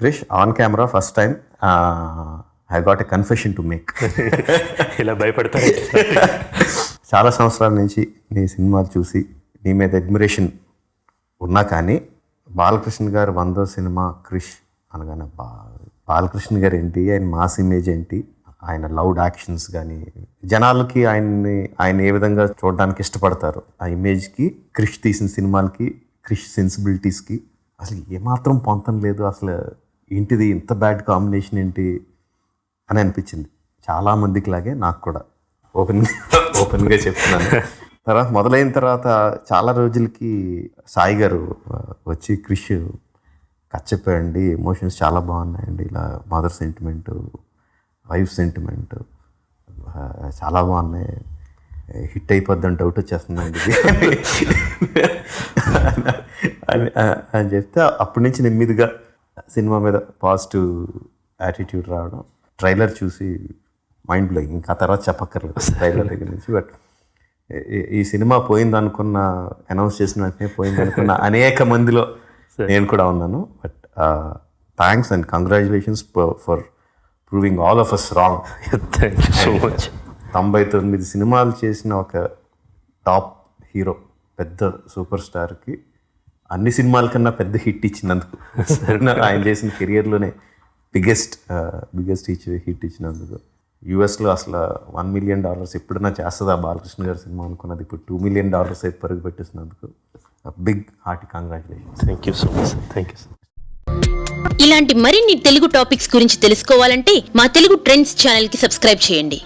Krish on camera first time I got a confession to make. ఇలా భయపడతారు. చాలా సంవత్సరాల నుంచి నీ సినిమాలు చూసి నీ మీద అడ్మిరేషన్ ఉన్నా కానీ బాలకృష్ణ గారు 100వ సినిమా క్రిష్ అనగానే బాలకృష్ణ గారు ఏంటి, ఆయన మాస్ ఇమేజ్ ఏంటి, ఆయన లౌడ్ యాక్షన్స్ కానీ జనాలకి ఆయన ఏ విధంగా చూడడానికి ఇష్టపడతారు, ఆ ఇమేజ్కి క్రిష్ తీసిన సినిమాలకి క్రిష్ సెన్సిబిలిటీస్కి అసలు ఏమాత్రం పొంతం లేదు. అసలు ఏంటిది ఇంత బ్యాడ్ కాంబినేషన్ ఏంటి అని అనిపించింది చాలామందికి లాగే నాకు కూడా. ఓపెన్గా చెప్తున్నాను. తర్వాత మొదలైన తర్వాత చాలా రోజులకి సాయి గారు వచ్చి క్రిష్ చెప్పండి, ఎమోషన్స్ చాలా బాగున్నాయండి, ఇలా మదర్ సెంటిమెంట్, వైఫ్ సెంటిమెంట్ చాలా బాగున్నాయి, హిట్ అయిపోద్దని డౌట్ వచ్చేస్తుందండి అని చెప్తే అప్పటి నుంచి నెమ్మదిగా సినిమా మీద పాజిటివ్ యాటిట్యూడ్ రావడం. ట్రైలర్ చూసి మైండ్ బ్లోయింగ్, ఇంకా తర్వాత చెప్పక్కర్లేదు ట్రైలర్ దగ్గర నుంచి. బట్ ఈ సినిమా పోయిందనుకున్న, అనౌన్స్ చేసిన వెంటనే పోయిందనుకున్న అనేక మందిలో నేను కూడా ఉన్నాను. But thanks and congratulations for proving all of us wrong. Thank you so much. 99 సినిమాలు చేసిన ఒక టాప్ హీరో, పెద్ద సూపర్ స్టార్కి అన్ని సినిమాల కన్నా పెద్ద హిట్ ఇచ్చినందుకు, ఆయన చేసిన కెరియర్లోనే బిగ్గెస్ట్ హిట్ ఇచ్చినందుకు, యూఎస్లో అసలు $1 million ఎప్పుడైనా చేస్తుందా బాలకృష్ణ గారి సినిమా అనుకున్నది ఇప్పుడు $2 million పరుగు పెట్టేసినందుకు big hearty congratulations. Thank you so much. Thank you. ఇలాంటి మరిన్ని తెలుగు టాపిక్స్ గురించి తెలుసుకోవాలంటే మా తెలుగు ట్రెండ్స్ ఛానల్ కి సబ్స్క్రైబ్ చేయండి.